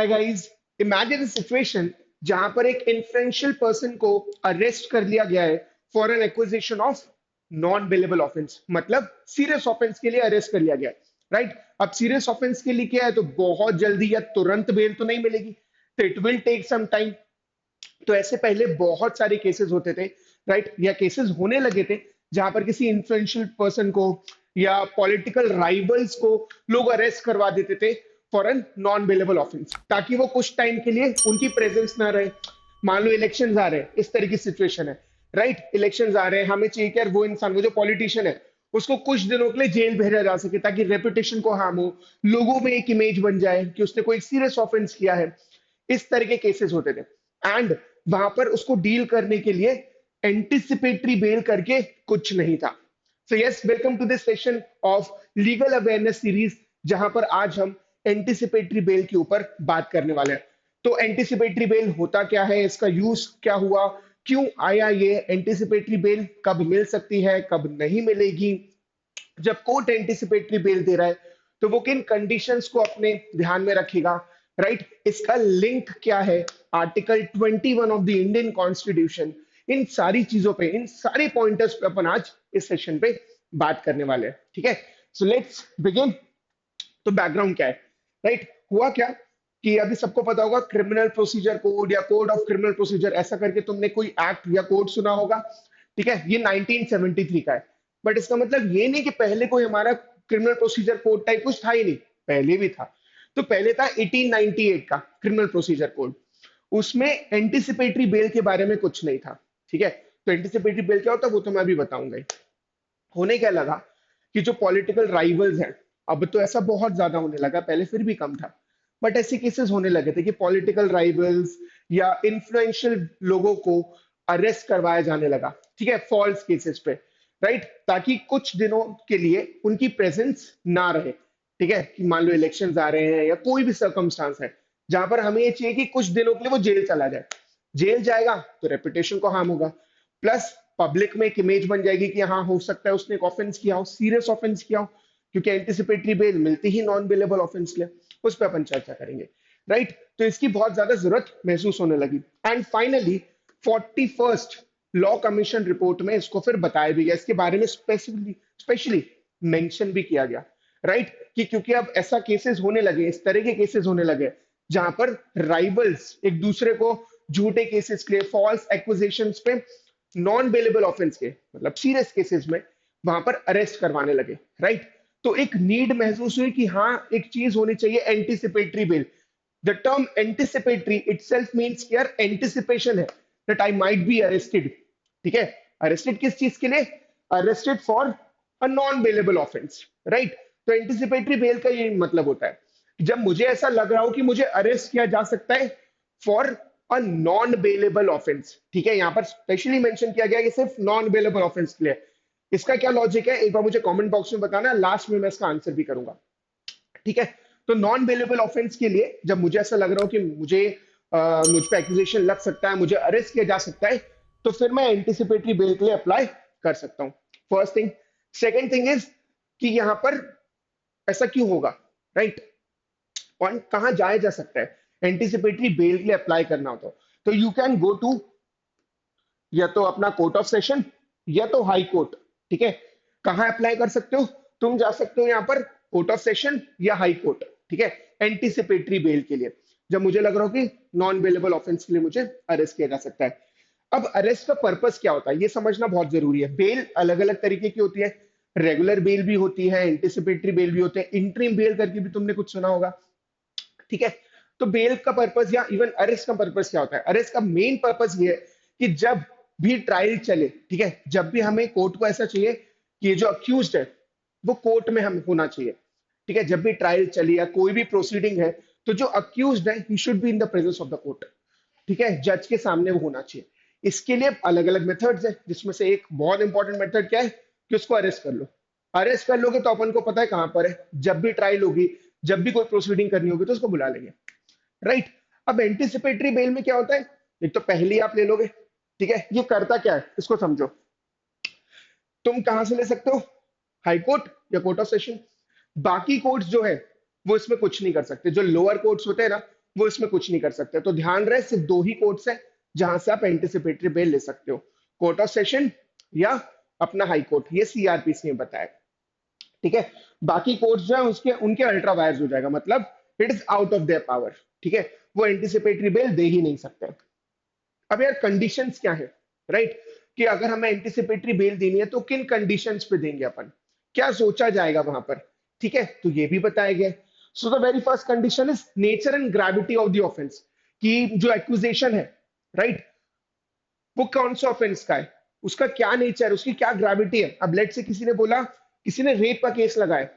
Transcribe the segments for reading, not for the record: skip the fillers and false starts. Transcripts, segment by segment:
Hi guys, imagine situation जहां पर एक इन्फ्लुएंशियल पर्सन को अरेस्ट कर लिया गया है for an acquisition of non bailable offence. मतलब सीरियस ऑफेंस के लिए अरेस्ट कर लिया गया है। राइट। अब सीरियस ऑफेंस के लिए क्या है, तो बहुत जल्दी या तुरंत बेल तो नहीं मिलेगी, तो it will take some time. तो ऐसे पहले बहुत सारे केसेस होते थे, राइट, या केसेस होने लगे थे जहां पर किसी इन्फ्लुएंशियल पर्सन को या पॉलिटिकल राइवल्स को लोग अरेस्ट करवा देते थे for an non bailable offence, ताकि वो कुछ टाइम के लिए उनकी प्रेजेंस ना रहे। मान लो इलेक्शंस आ रहे हैं, इस तरह की सिचुएशन है, राइट, इलेक्शंस आ रहे हैं, हमें चाहिए कि यार वो इंसान, वो जो पॉलिटिशियन है, उसको कुछ दिनों के लिए जेल भेजा जा सके ताकि रेपुटेशन को हार्म हो, लोगों में एक इमेज बन जाए कि उसने कोई सीरियस ऑफेंस किया है। इस तरह के केसेस होते थे। एंड वहां पर उसको डील करने के लिए एंटिसिपेटरी बेल करके कुछ नहीं था। So yes, welcome to this session of legal awareness series, जहां पर आज हम एंटिसिपेटरी बेल के ऊपर बात करने वाले हैं। तो एंटिसिपेटरी बेल होता क्या है, इसका यूज क्या हुआ, क्यों आया ये, एंटिसिपेटरी बेल कब मिल सकती है, कब नहीं मिलेगी, जब कोर्ट एंटिसिपेटरी बेल दे रहा है तो वो किन कंडीशंस को अपने ध्यान में रखेगा, राइट, इसका लिंक क्या है article 21 of the Indian constitution. इन सारी चीजों पे, इन सारे पॉइंटर्स पे अपन आज इस सेशन पे बात करने वाले हैं। ठीक है, सो लेट्स बिगिन। तो बैकग्राउंड क्या है, राइट, हुआ क्या कि अभी सबको पता होगा क्रिमिनल प्रोसीजर कोड या कोड ऑफ क्रिमिनल प्रोसीजर, ऐसा करके तुमने कोई एक्ट या कोड सुना होगा। ठीक है, ये 1973 का है। बट इसका मतलब ये नहीं कि पहले कोई हमारा क्रिमिनल प्रोसीजर कोड टाइप कुछ था ही नहीं, पहले भी था। तो पहले था 1898 का क्रिमिनल प्रोसीजर कोड, उसमें एंटिसिपेटरी बेल के बारे में कुछ नहीं था। ठीक है, तो एंटिसिपेटरी बेल क्या होता है वो तो मैं अभी बताऊंगा ही। होने क्या लगा कि जो पॉलिटिकल राइवल्स हैं, अब तो ऐसा बहुत ज्यादा होने लगा, पहले फिर भी कम था, बट ऐसे केसेस होने लगे थे कि पॉलिटिकल राइवल्स या इन्फ्लुएंशियल लोगों को अरेस्ट करवाया जाने लगा। ठीक है, फॉल्स केसेस पे, राइट, ताकि कुछ दिनों के लिए उनकी प्रेजेंस ना रहे। ठीक है, कि मान लो इलेक्शंस आ रहे हैं या कोई भी सर्कमस्टांस है जहां पर हमें ये चाहिए कि कुछ दिनों के लिए वो जेल चला जाए। जेल जाएगा तो रेपुटेशन को हार्म होगा, प्लस पब्लिक में एक इमेज बन जाएगी कि हाँ, हो सकता है उसने एक ऑफेंस किया हो, सीरियस ऑफेंस किया हो, क्योंकि एंटिसिपेटरी बेल मिलती ही नॉन बेलेबल ऑफेंस के लिए। उस पर अपन चर्चा करेंगे, राइट। तो इसकी बहुत ज्यादा जरूरत महसूस होने लगी। And finally 41st law commission report में इसको फिर बताया भी गया, इसके बारे में स्पेशली मेंशन भी किया गया, राइट, कि क्योंकि अब ऐसा केसेस होने लगे, इस तरह के केसेस होने लगे जहां पर राइवल्स एक दूसरे को झूठे केसेस के लिए, फॉल्स एक्विजिशंस पे, नॉन बेलेबल ऑफेंस के मतलब सीरियस केसेस में वहां पर अरेस्ट करवाने लगे, राइट। तो एक नीड महसूस हुई कि हाँ, एक चीज होनी चाहिए, anticipatory bell. The term anticipatory itself means कि यार एंटिसिपेशन है that I might be arrested. ठीक है, अरेस्टेड किस चीज के लिए, arrested for a non bailable offence, right. तो एंटिसिपेटरी बेल का ये मतलब होता है जब मुझे ऐसा लग रहा हो कि मुझे अरेस्ट किया जा सकता है for a non bailable offence. ठीक है, यहां पर स्पेशली मेंशन किया गया कि सिर्फ नॉन बेलेबल ऑफेंस के लिए। इसका क्या लॉजिक है, एक बार मुझे कमेंट बॉक्स में बताना, लास्ट में मैं इसका आंसर भी करूंगा। ठीक है, तो नॉन बेलेबल ऑफेंस के लिए जब मुझे ऐसा लग रहा हो कि मुझ पे एक्यूजेशन लग सकता है, मुझे अरेस्ट किया जा सकता है, तो फिर मैं एंटिसिपेटरी बेल के लिए अप्लाई कर सकता हूं। First thing. Second thing is कि यहां पर ऐसा क्यों होगा, राइट, और कहां जाया जा सकता है एंटिसिपेटरी बेल के लिए अप्लाई करना हो तो यू कैन गो टू या तो अपना कोर्ट ऑफ सेशन या तो हाई कोर्ट। ठीक है, कहां अप्लाई कर सकते हो, तुम जा सकते हो यहाँ पर कोर्ट ऑफ सेशन या हाई कोर्ट। ठीक है, एंटीसिपेटरी बेल के लिए जब मुझे लग रहा हो कि नॉन बेलेबल ऑफेंस के लिए मुझे अरेस्ट किया जा सकता है। अब अरेस्ट का पर्पस क्या होता है ये समझना बहुत जरूरी है। बेल अलग अलग तरीके की होती है, रेगुलर बेल भी होती है, एंटीसिपेटरी बेल भी होते हैं, इंटरिम बेल करके भी तुमने कुछ सुना होगा। ठीक है, तो बेल का पर्पस या इवन अरेस्ट का पर्पस क्या होता है, अरेस्ट का मेन पर्पस ये है कि जब भी ट्रायल चले, ठीक है, जब भी हमें कोर्ट को ऐसा चाहिए कि ये जो अक्यूज्ड है वो कोर्ट में हम होना चाहिए। ठीक है, जब भी ट्रायल चली या कोई भी प्रोसीडिंग है तो जो अक्यूज्ड है he should be in the presence of the court. ठीक है, जज के सामने वो होना चाहिए। इसके लिए अलग अलग मेथड्स है, जिसमें से एक बहुत इंपॉर्टेंट मेथड क्या है कि उसको अरेस्ट कर लो। अरेस्ट कर लोगे तो अपन को पता है कहां पर है, जब भी ट्रायल होगी, जब भी कोई प्रोसीडिंग करनी होगी तो उसको बुला लेंगे, राइट। अब एंटीसिपेटरी बेल में क्या होता है, एक तो पहले ही आप ले लोगे। ठीक है, ये करता क्या है इसको समझो। तुम कहां से ले सकते हो, हाई कोर्ट या कोर्ट ऑफ सेशन। बाकी कोर्ट्स जो है वो इसमें कुछ नहीं कर सकते। जो लोअर कोर्ट्स होते हैं ना, वो इसमें कुछ नहीं कर सकते। तो ध्यान रहे सिर्फ दो ही कोर्ट्स है जहां से आप एंटिसिपेटरी बेल ले सकते हो, कोर्ट ऑफ सेशन या अपना हाई कोर्ट, ये सीआरपीसी ने बताया। ठीक है, बाकी कोर्ट्स जो है उसके उनके अल्ट्रा वायर्स हो जाएगा, मतलब it is out of their power. ठीक है, वो एंटिसिपेटरी बेल दे ही नहीं सकते। अब यार कंडीशंस क्या है, राइट, कि अगर हमें एंटिसिपेटरी बेल देनी है तो किन कंडीशंस पे देंगे अपन, क्या सोचा जाएगा वहां पर। ठीक है, तो ये भी बताया गया। So the very first condition is nature and gravity of the offence, कि जो एक्यूजेशन है, राइट, वो कौन सा ऑफेंस का है, उसका क्या नेचर है, उसकी क्या ग्रेविटी है। अब लेट से किसी ने बोला, किसी ने रेप का केस लगाया,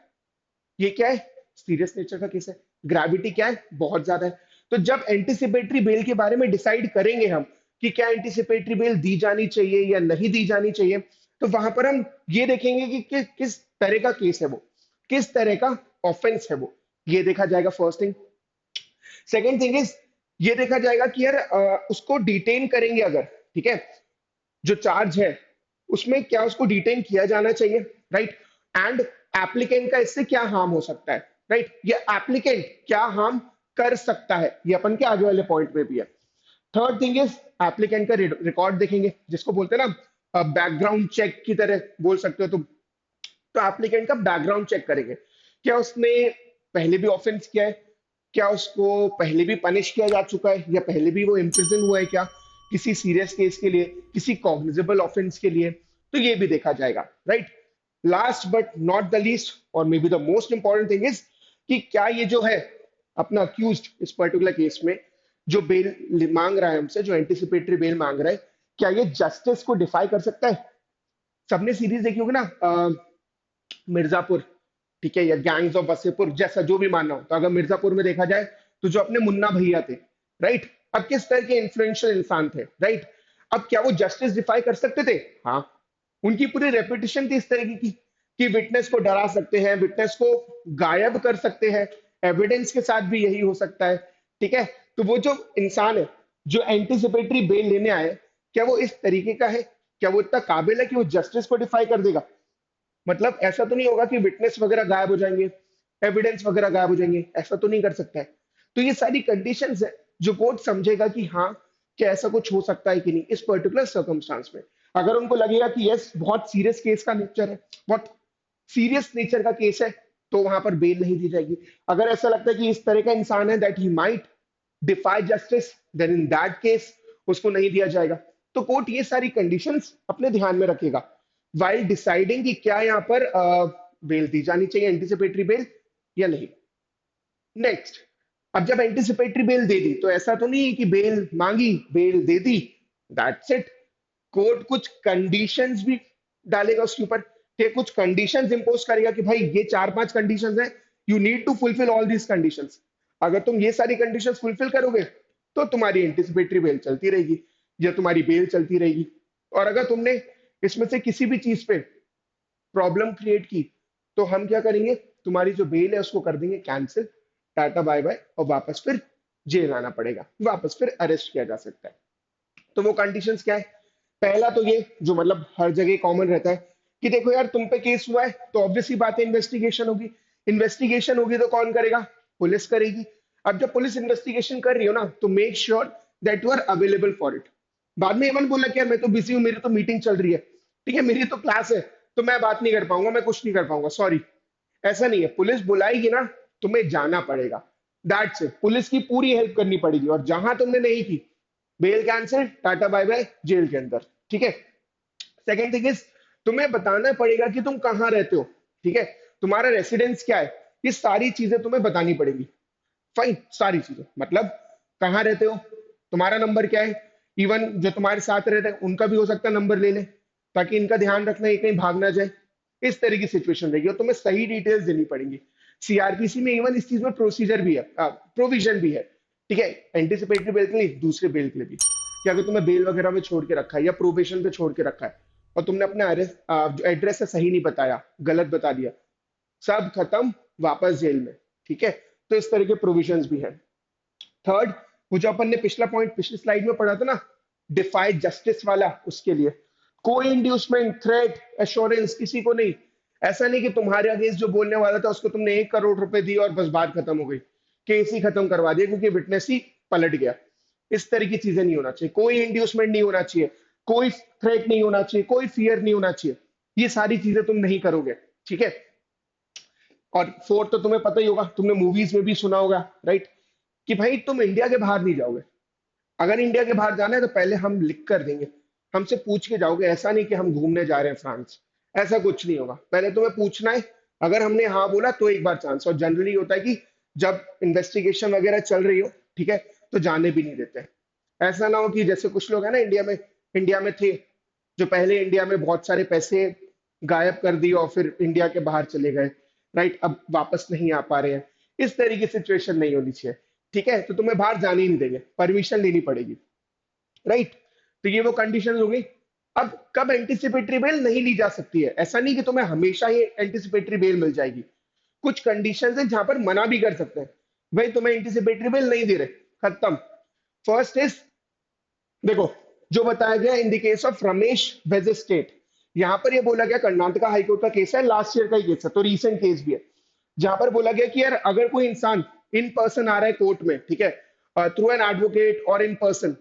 ये क्या है, सीरियस नेचर का केस है, ग्रेविटी क्या है, बहुत ज्यादा है। तो जब एंटिसिपेटरी बेल के बारे में डिसाइड करेंगे हम कि क्या एंटिसिपेटरी बेल दी जानी चाहिए या नहीं दी जानी चाहिए, तो वहां पर हम ये देखेंगे कि किस तरह का केस है वो, किस तरह का ऑफेंस है वो, ये देखा जाएगा first thing. Second thing is ये देखा जाएगा कि यार उसको डिटेन करेंगे अगर, ठीक है, जो चार्ज है उसमें क्या उसको डिटेन किया जाना चाहिए, राइट, एंड एप्लीकेंट का इससे क्या हार्म हो सकता है, राइट, ये एप्लीकेंट क्या हार्म कर सकता है, ये अपन के आगे वाले पॉइंट में भी है। थर्ड थिंग इज एप्लीकेंट का रिकॉर्ड देखेंगे, जिसको बोलते हैं ना बैकग्राउंड चेक की तरह बोल सकते हो तुम। तो एप्लीकेंट का बैकग्राउंड चेक करेंगे, क्या उसने पहले भी ऑफेंस किया है, क्या उसको पहले भी पनिश किया जा चुका है, या पहले भी वो इम्प्रिजन हुआ है क्या किसी सीरियस केस के लिए, किसी कॉग्निजेबल ऑफेंस के लिए, तो ये भी देखा जाएगा, right. Last but not the least और may be the most important thing is कि क्या ये जो है अपना अक्यूज्ड इस पर्टिकुलर केस में जो बेल मांग रहा है हमसे, जो एंटिसिपेटरी बेल मांग रहा है, क्या ये जस्टिस को डिफाई कर सकता है। सबने सीरीज देखी होगी ना, मिर्जापुर, ठीक है, या गैंग्स ऑफ वसेपुर, जैसा जो भी मानना हो। तो अगर मिर्जापुर में देखा जाए तो जो अपने मुन्ना भैया थे, राइट, अब किस तरह के इन्फ्लुएंशियल इंसान थे, राइट, अब क्या वो जस्टिस डिफाई कर सकते थे, हाँ, उनकी पूरी रेपुटेशन थी इस तरह की कि विटनेस को डरा सकते हैं, विटनेस को गायब कर सकते हैं, एविडेंस के साथ भी यही हो सकता है। ठीक है, तो वो जो इंसान है जो एंटिसिपेटरी बेल लेने आए, क्या वो इस तरीके का है, क्या वो इतना काबिल है कि वो जस्टिस को डिफाई कर देगा। मतलब ऐसा तो नहीं होगा कि विटनेस वगैरह गायब हो जाएंगे, एविडेंस वगैरह गायब हो जाएंगे, ऐसा तो नहीं कर सकता है। तो ये सारी कंडीशंस है जो कोर्ट समझेगा कि हाँ, क्या ऐसा कुछ हो सकता है कि नहीं इस पर्टिकुलर सर्कमस्टांस में। अगर उनको लगेगा कि यस बहुत सीरियस केस का नेचर है, बहुत सीरियस नेचर का केस है, तो वहां पर बेल नहीं दी जाएगी। अगर ऐसा लगता है कि इस तरह का इंसान है that he might defy justice, then in that case उसको नहीं दिया जाएगा। तो कोर्ट ये सारी कंडीशंस अपने ध्यान में रखेगा वाइल डिसाइडिंग कि क्या यहाँ पर बेल दी जानी चाहिए, एंटिसिपेटरी बेल या नहीं। नेक्स्ट, अब जब एंटिसिपेटरी बेल दे दी तो ऐसा तो नहीं है कि बेल मांगी बेल दे दी, दैट्स इट। कोर्ट कुछ कंडीशंस भी डालेगा उसके ऊपर, कि कुछ कंडीशंस इंपोज करेगा कि भाई ये चार पांच कंडीशंस हैं, you need to fulfil all these conditions. अगर तुम ये सारी कंडीशंस फुलफिल करोगे तो तुम्हारी एंटिसिपेटरी बेल चलती रहेगी या तुम्हारी बेल चलती रहेगी। और अगर तुमने इसमें से किसी भी चीज पे प्रॉब्लम क्रिएट की तो हम क्या करेंगे, तुम्हारी जो बेल है उसको कर देंगे कैंसिल, टाटा बाय बाय, और वापस फिर जेल आना पड़ेगा, वापस फिर अरेस्ट किया जा सकता है। तो वो कंडीशंस क्या है, पहला तो ये जो मतलब हर जगह कॉमन रहता है कि देखो यार तुम पे केस हुआ है तो ऑब्वियसली बात है इन्वेस्टिगेशन होगी, इन्वेस्टिगेशन होगी तो कौन करेगा, पुलिस करेगी। अब जब पुलिस इन्वेस्टिगेशन कर रही हो ना तो make sure that you are available for it. बाद में इवन बोला कि यार मैं तो बिजी हूँ, मेरी तो मीटिंग चल रही है, ठीक है, मेरी तो क्लास है, तो मैं बात नहीं कर पाऊंगा, मैं कुछ नहीं कर पाऊंगा, सॉरी। ऐसा नहीं है, पुलिस बुलाएगी ना तुम्हें जाना पड़ेगा, दैट्स इट। पुलिस की पूरी हेल्प करनी पड़ेगी, और जहां तुमने नहीं की bail cancel, tata bye bye, jail के अंदर। ठीक है, सेकेंड थिंग इज तुम्हें बताना पड़ेगा कि तुम कहाँ रहते हो, ठीक है, तुम्हारा रेसिडेंस क्या है, ये सारी चीजें तुम्हें बतानी पड़ेगी। फाइन, सारी चीजें मतलब कहाँ रहते हो, तुम्हारा नंबर क्या है, इवन जो तुम्हारे साथ रहते हैं उनका भी हो सकता है नंबर ले ले, ताकि इनका ध्यान रखना ये कहीं भाग ना जाए। इस तरह की सिचुएशन रहेगी और तुम्हें सही डिटेल्स देनी पड़ेंगी। सीआरपीसी में इवन इस चीज में प्रोसीजर भी है, प्रोविजन भी है, ठीक है, एंटीसिपेटरी बेल के लिए, दूसरे बेल के लिए भी, कि अगर तुम्हें बेल वगैरह में छोड़ के रखा है या प्रोबेशन पे छोड़ के रखा है और तुमने अपना जो एड्रेस है सही नहीं बताया, गलत बता दिया, सब खत्म, वापस जेल में। ठीक है, तो इस तरह के प्रोविजंस भी है। थर्ड, वो जो अपन ने पिछला पॉइंट पिछली स्लाइड में पढ़ा था ना, डिफाइड जस्टिस वाला, उसके लिए कोई इंड्यूसमेंट, थ्रेट, एश्योरेंस किसी को नहीं। ऐसा नहीं कि तुम्हारे अगेंस्ट जो बोलने वाला था उसको तुमने 1 करोड़ रुपए दिए और बस बात खत्म हो गई। केस ही खत्म करवा दिया क्योंकि विटनेस ही पलट गया। इस तरह की चीजें नहीं होना चाहिए, कोई इंड्यूसमेंट नहीं होना चाहिए, कोई थ्रेट नहीं होना चाहिए, कोई फियर नहीं होना चाहिए। ये सारी चीजें तुम नहीं करोगे, ठीक है। और फोर्थ तो तुम्हें पता ही होगा, तुमने मूवीज में भी सुना होगा, राइट, कि भाई तुम इंडिया के बाहर नहीं जाओगे। अगर इंडिया के बाहर जाना है तो पहले हम लिख कर देंगे, हमसे पूछ के जाओगे। ऐसा नहीं कि हम घूमने जा रहे हैं फ्रांस, ऐसा कुछ नहीं होगा। पहले तुम्हें पूछना है, अगर हमने हाँ बोला तो एक बार चांस। और जनरली होता है कि जब इन्वेस्टिगेशन वगैरह चल रही हो, ठीक है, तो जाने भी नहीं देते। ऐसा ना हो कि जैसे कुछ लोग है ना इंडिया में थे, जो पहले इंडिया में बहुत सारे पैसे गायब कर दिए और फिर इंडिया के बाहर चले गए, राइट, अब वापस नहीं आ पा रहे हैं। इस तरह की सिचुएशन नहीं होनी चाहिए, ठीक है। तो तुम्हें बाहर जाने ही नहीं देंगे, परमिशन लेनी पड़ेगी, राइट। तो ये वो कंडीशन हो गई। अब कब एंटिसिपेटरी बेल नहीं ली जा सकती है? ऐसा नहीं कि तुम्हें हमेशा ही एंटिसिपेटरी बेल मिल जाएगी। कुछ कंडीशंस हैं जहां पर मना भी कर सकते हैं, भाई तुम्हें एंटिसिपेटरी बेल नहीं दे रहे, खत्म। फर्स्ट इज, देखो, जो बताया गया in the case of Ramesh versus state, यहां पर ये बोला गया, कर्नाटका हाईकोर्ट का केस है, लास्ट ईयर का ही केस है, तो रीसेंट केस भी है, जहां पर बोला गया कि यार अगर कोई इंसान इन पर्सन आ रहा है कोर्ट में, ठीक है, थ्रू एन एडवोकेट और in person,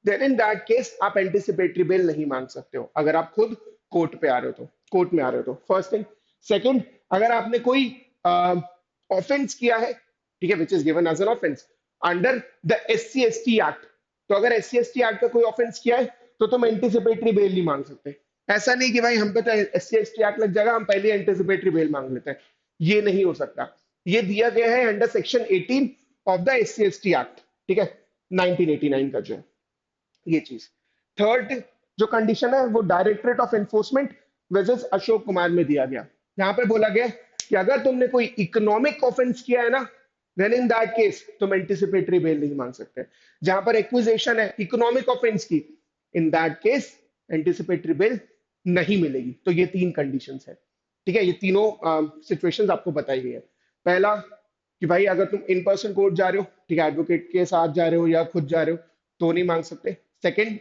then in that case आप एंटिसिपेटरी बेल नहीं मांग सकते हो, अगर आप खुद कोर्ट पे आ रहे हो तो, कोर्ट में आ रहे हो तो। First thing. सेकंड, अगर आपने कोई ऑफेंस किया है, ठीक है, which is given as an offence under the SC/ST act, तो अगर SC/ST एक्ट का कोई ऑफेंस किया है तो तुम एंटिसिपेटरी बेल नहीं मांग सकते। ऐसा नहीं कि भाई हम पे तो SC/ST एक्ट लग जाएगा, हम पहले एंटिसिपेटरी बेल मांग लेते हैं, ये नहीं हो सकता। ये दिया गया है under section 18 of the SC/ST act, ठीक है, 1989 का जो है ये चीज। थर्ड जो कंडीशन है वो directorate of enforcement versus Ashok Kumar में दिया गया। यहाँ पे बोला गया कि अगर तुमने कोई इकोनॉमिक ऑफेंस किया है ना, देन इन दैट केस तुम एंटिसिपेटरी बेल नहीं मांग सकते। जहां पर एक्विजिशन है इकोनॉमिक ऑफेंस की, इन दैट केस एंटिसिपेटरी बेल नहीं मिलेगी। तो ये तीन कंडीशंस है, ठीक है। ये तीनों सिचुएशंस आपको बताई गई है। पहला कि भाई अगर तुम इन पर्सन कोर्ट जा रहे हो, ठीक है, एडवोकेट के साथ जा रहे हो या खुद जा रहे हो, तो नहीं मांग सकते। सेकंड,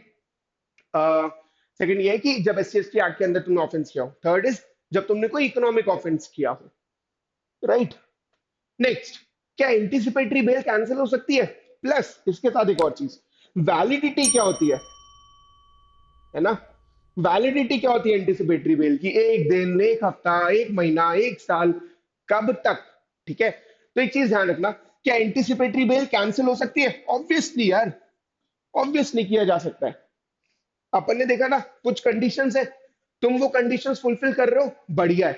सेकंड ये है कि जब SC/ST एक्ट के अंदर तुमने ऑफेंस किया हो। थर्ड इज जब तुमने कोई इकोनॉमिक ऑफेंस किया हो, राइट। नेक्स्ट, क्या एंटिसिपेटरी बेल कैंसिल हो सकती है? प्लस इसके साथ एक और चीज, वैलिडिटी क्या होती है ना, वैलिडिटी क्या होती है एंटिसिपेटरी बेल की? एक दिन, एक हफ्ता, एक महीना, एक साल, कब तक, ठीक है। तो एक चीज ध्यान रखना, क्या एंटिसिपेटरी बेल कैंसिल हो सकती है? ऑब्वियसली यार, ऑब्वियसली किया जा सकता है। अपन ने देखा ना, कुछ कंडीशंस है, तुम वो कंडीशंस फुलफिल कर रहे हो, बढ़िया है,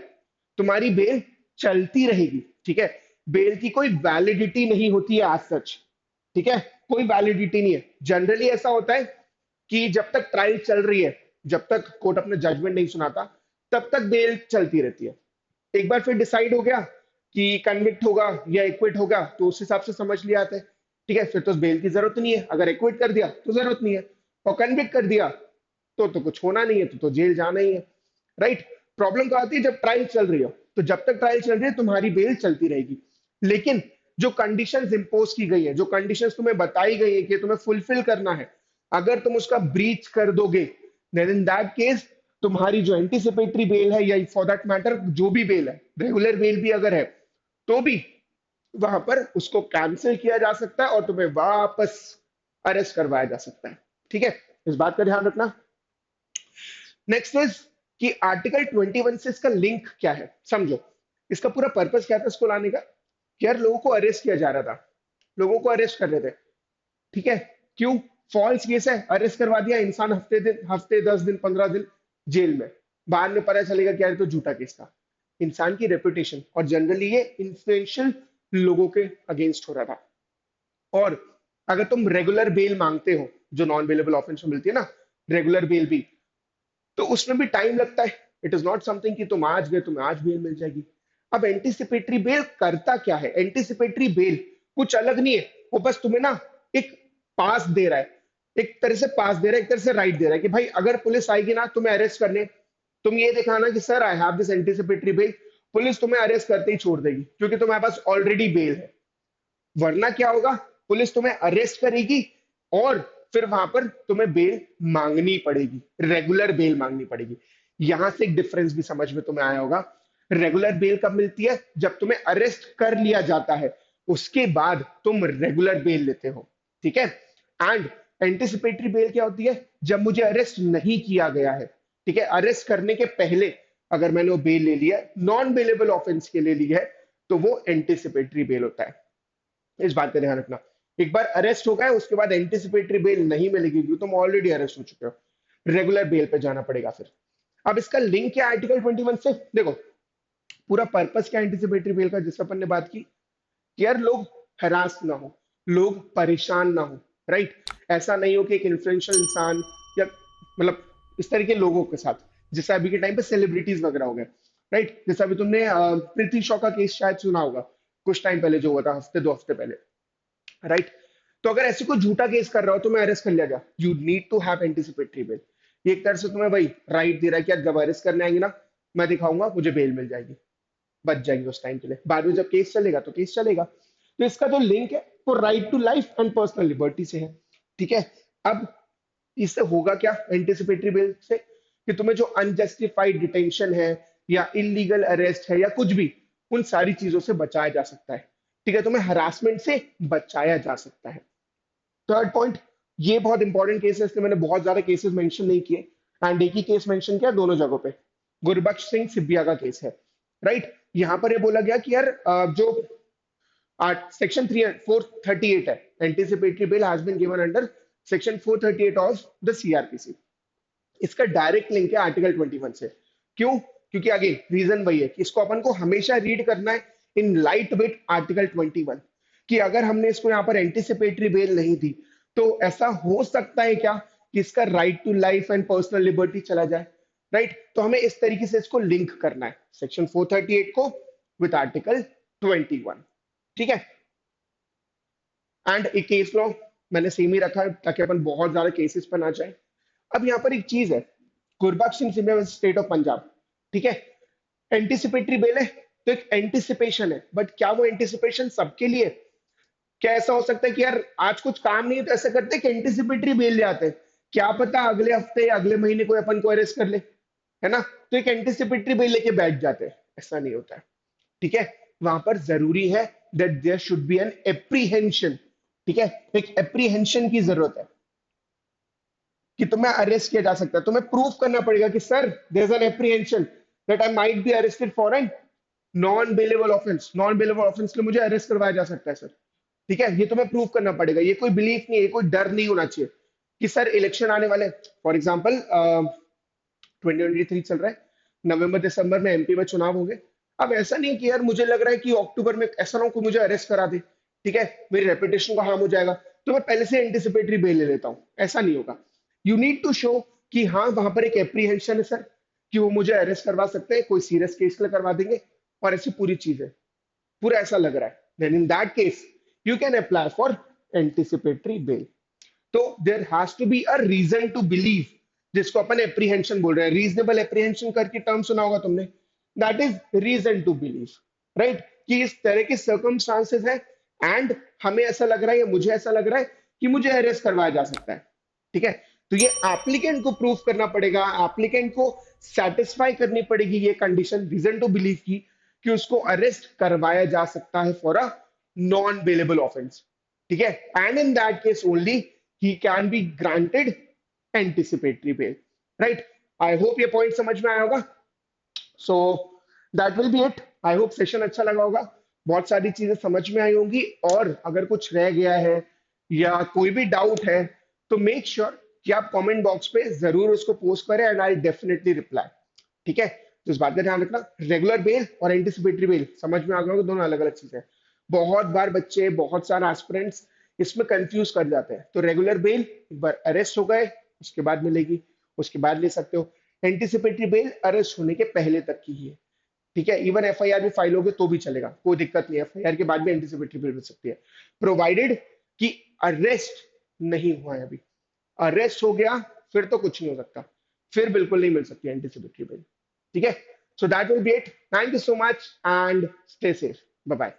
तुम्हारी बेल चलती रहेगी, ठीक है। बेल की कोई वैलिडिटी नहीं होती है एज सच, ठीक है, कोई वैलिडिटी नहीं है। जनरली ऐसा होता है कि जब तक ट्रायल चल रही है, जब तक कोर्ट अपना जजमेंट नहीं सुनाता, तब तक बेल चलती रहती है। एक बार फिर डिसाइड हो गया कि कन्विक्ट होगा या एक्विट होगा, तो उस हिसाब से समझ लिया आता है, ठीक है, फिर तो बेल की जरूरत नहीं है। अगर एक्विट कर दिया तो जरूरत नहीं है, और कन्विक्ट कर दिया तो कुछ होना नहीं है, तो जेल जाना ही है, राइट। प्रॉब्लम क्या आती है जब ट्रायल चल रही हो, तो जब तक ट्रायल चल रही है तुम्हारी बेल चलती रहेगी। लेकिन जो कंडीशंस इंपोज की गई है, जो कंडीशंस तुम्हें बताई गई है कि तुम्हें फुलफिल करना है, अगर तुम उसका ब्रीच कर दोगे, देन इन दैट केस तुम्हारी जो एंटिसिपेटरी बेल है, या फॉर दैट मैटर जो भी बेल है, रेगुलर बेल भी अगर है, तो भी वहां पर उसको कैंसिल किया जा सकता है और तुम्हें वापस अरेस्ट करवाया जा सकता है, ठीक है। इस बात का ध्यान रखना। नेक्स्ट इज कि आर्टिकल 21 से इसका लिंक क्या है, समझो। इसका पूरा पर्पस क्या था इसको लाने का, कि यार लोगों को अरेस्ट किया जा रहा था, लोगों को अरेस्ट कर रहे थे, ठीक है। क्यों? फॉल्स केस है, अरेस्ट करवा दिया इंसान, हफ्ते 10 दिन 15 दिन जेल में, बाद में पता चलेगा कि यार तो झूठा केस था। इंसान की रेपुटेशन, और जनरली ये इन्फ्लुएंशियल लोगों के अगेंस्ट हो रहा था। और अगर तुम रेगुलर बेल मांगते हो, जो नॉन बेलेबल ऑफेंस में मिलती है ना, रेगुलर बेल भी, तो उसमें भी टाइम लगता है। इट इज नॉट समथिंग कि तुम आज गए तुम्हें आज बेल मिल जाएगी। अब एंटीसिपेटरी बेल करता क्या है? एंटीसिपेटरी बेल कुछ अलग नहीं है, वो बस तुम्हें ना एक पास दे रहा है, एक तरह से पास दे रहा है, एक तरह से राइट दे रहा है कि भाई अगर पुलिस आएगी ना तुम्हें अरेस्ट करने, तुम ये दिखाना कि sir I have this anticipatory bail, police तुम्हें अरेस्ट करते ही छोड़ देगी क्योंकि तुम्हारे पास ऑलरेडी बेल है। वरना क्या होगा, पुलिस तुम्हें अरेस्ट करेगी और फिर वहां पर तुम्हें बेल मांगनी पड़ेगी, रेगुलर बेल मांगनी पड़ेगी। यहां से एक डिफरेंस भी समझ में तुम्हें आया होगा। रेगुलर बेल कब मिलती है? जब तुम्हें अरेस्ट कर लिया जाता है, उसके बाद तुम रेगुलर बेल लेते हो, ठीक है। एंड एंटिसिपेटरी बेल क्या होती है? जब मुझे अरेस्ट नहीं किया गया है, ठीक है, अरेस्ट करने के पहले अगर मैंने वो बेल ले लिया है, नॉन बेलेबल ऑफेंस के लिए लिया है, तो वो एंटिसिपेटरी बेल होता है। इस बात का ध्यान रखना। एक बार अरेस्ट हो गए उसके बाद एंटिसिपेटरी बेल नहीं मिलेगी क्योंकि तुम ऑलरेडी अरेस्ट हो चुके हो, रेगुलर बेल पे जाना पड़ेगा फिर। अब इसका लिंक क्या आर्टिकल 21 से? देखो, पूरा पर्पस क्या एंटिसिपेटरी बेल का, जिस अपन ने बात की कि यार लोग हरास ना हो, लोग परेशान ना हो, राइट। ऐसा नहीं हो कि एक इन्फ्लुएंशियल इंसान या मतलब इस तरह के लोगों के साथ, जैसे अभी के टाइम पे सेलिब्रिटीज वगैरह हो गए, राइट। जैसे अभी तुमने पृथ्वी शॉ का केस शायद सुना होगा, कुछ टाइम पहले जो हुआ था, हफ्ते 2 हफ्ते पहले, राइट। तो अगर ऐसे कोई झूठा केस कर रहा हो तो मैं अरेस्ट कर लिया गया, you need to have anticipatory bail. ये एक तरह से तुम्हें भाई राइट दे रहा है कि आप जब अरेस्ट करने आएंगे ना, मैं दिखाऊंगा, मुझे बेल मिल जाएगी, बच जाएंगे उस टाइम के लिए। बाद में जब केस चलेगा तो केस चलेगा। तो इसका जो लिंक है वो right to life and personal liberty से है, ठीक है। अब इससे होगा क्या एंटिसिपेटरी बेल से? कि तुम्हें जो अनजस्टिफाइड डिटेंशन है या इलीगल अरेस्ट है या कुछ भी, उन सारी चीजों से बचाया जा सकता है, ठीक है। तुम्हें हरासमेंट से बचाया जा सकता है। थर्ड पॉइंट, ये बहुत इंपॉर्टेंट केस है, इसलिए मैंने बहुत ज्यादा केसेस मेंशन नहीं किए, एंड एक ही केस मेंशन किया दोनों जगहों पे। गुरबख्श सिंह सिब्बिया का केस है, राइट। यहां पर ये बोला गया कि यार जो सेक्शन 438 है, anticipatory bail has been given under section 438 of the CrPC. इसका डायरेक्ट लिंक है आर्टिकल 21 से। क्यों? क्योंकि अगेन रीजन वही है कि इसको अपन को हमेशा रीड करना है इन लाइट वेट आर्टिकल 21, कि अगर हमने इसको यहाँ पर एंटीसिपेटरी बेल नहीं दी तो ऐसा हो सकता है क्या कि इसका right to life and personal liberty चला जाए, राइट। तो हमें इस तरीके से इसको लिंक करना है, सेक्शन 438 को विद आर्टिकल 21, ठीक है। एंड एक केस लॉ मैंने सेम ही रखा है ताकि अपन बहुत ज्यादा केसेस पर ना जाए। अब यहाँ पर एक चीज है, गुरबख्श सिंह सिंह स्टेट ऑफ पंजाब, ठीक है। एंटिसिपेटरी बेल है तो एक एंटिसिपेशन है, बट क्या वो एंटिसिपेशन सबके लिए? क्या ऐसा हो सकता है कि यार आज कुछ काम नहीं है तो ऐसा करते हैं कि एंटिसिपेटरी बेल ले आते हैं, क्या पता अगले हफ्ते या अगले महीने कोई अपन को अरेस्ट कर ले, है ना। तो एक एंटिसिपेटरी बेल लेके बैठ जाते हैं, ऐसा नहीं होता है, ठीक है। वहां पर जरूरी है that there should be an apprehension, ठीक है। एक एप्रीहेंशन की जरूरत है कि तुम्हें अरेस्ट किया जा सकता है, तुम्हें प्रूफ करना पड़ेगा कि sir there is an apprehension that I might be arrested for an non bailable offence, non bailable offence के लिए मुझे अरेस्ट करवाया जा सकता है सर, ठीक है। ये तुम्हें प्रूव करना पड़ेगा, ये कोई बिलीफ नहीं है, ये कोई डर नहीं होना चाहिए कि सर इलेक्शन आने वाले, फॉर एग्जाम्पल 2023 चल रहा है, नवंबर दिसंबर में एमपी में चुनाव होंगे। अब ऐसा नहीं है कि यार मुझे लग रहा है कि अक्टूबर में ऐसा ना हो कि मुझे अरेस्ट करा दे, ठीक है, मेरी रेपुटेशन का हार्म हो जाएगा, तो मैं पहले से एंटिसिपेटरी बेल ले लेता हूं, ऐसा नहीं होगा। यू नीड टू शो कि हाँ वहां पर एक एप्रीहेंशन है सर, कि वो मुझे अरेस्ट करवा सकते हैं, कोई सीरियस केस के लिए करवा देंगे, और ऐसी पूरी चीज है, पूरा ऐसा लग रहा है, then in that case you can apply for anticipatory bail. तो there has to be a reason to believe, जिसको अपन एप्रीहेंशन बोल रहे हैं, रीजनेबल एप्रीहेंशन करके टर्म सुना होगा तुमने, that is reason to believe, right. कि इस तरह के सर्कमस्टांसेस है एंड हमें ऐसा लग रहा है या मुझे ऐसा लग रहा है कि मुझे अरेस्ट करवाया जा सकता है, ठीक है। तो ये एप्लीकेंट को प्रूफ करना पड़ेगा, एप्लीकेंट को सेटिस्फाई करनी पड़ेगी ये कंडीशन रीजन टू बिलीव की, कि उसको अरेस्ट करवाया जा सकता है for a non bailable offence, ठीक है। And in that case only he can be granted anticipatory bell, right. I hope ये पॉइंट समझ में आया होगा। सो that will be it. I hope session अच्छा लगा होगा, बहुत सारी चीजें समझ में आई होंगी, और अगर कुछ रह गया है या कोई भी डाउट है तो मेक श्योर कि आप कमेंट बॉक्स पे जरूर उसको पोस्ट करें एंड आई डेफिनेटली रिप्लाई, ठीक है। तो इस बात का ध्यान रखना, रेगुलर बेल और एंटिसिपेटरी बेल समझ में आ गया होगा, दोनों अलग अलग चीजें हैं। बहुत बार बच्चे, बहुत सारे एस्पिरेंट्स इसमें कंफ्यूज कर जाते हैं। तो रेगुलर बेल एक बार अरेस्ट हो गए उसके बाद मिलेगी, उसके बाद ले सकते हो। एंटिसिपेटरी बेल अरेस्ट होने के पहले तक की ही है, ठीक है। इवन एफआईआर भी फाइल होगे तो भी चलेगा, कोई दिक्कत नहीं है, एफआईआर के बाद भी एंटिसिपेटरी बेल मिल सकती है, प्रोवाइडेड कि अरेस्ट नहीं हुआ है। अभी अरेस्ट हो गया फिर तो कुछ नहीं हो सकता, फिर बिल्कुल नहीं मिल सकती एंटिसिपेटरी बेल, ठीक है। So that will be it, thank you so much and stay safe, bye bye.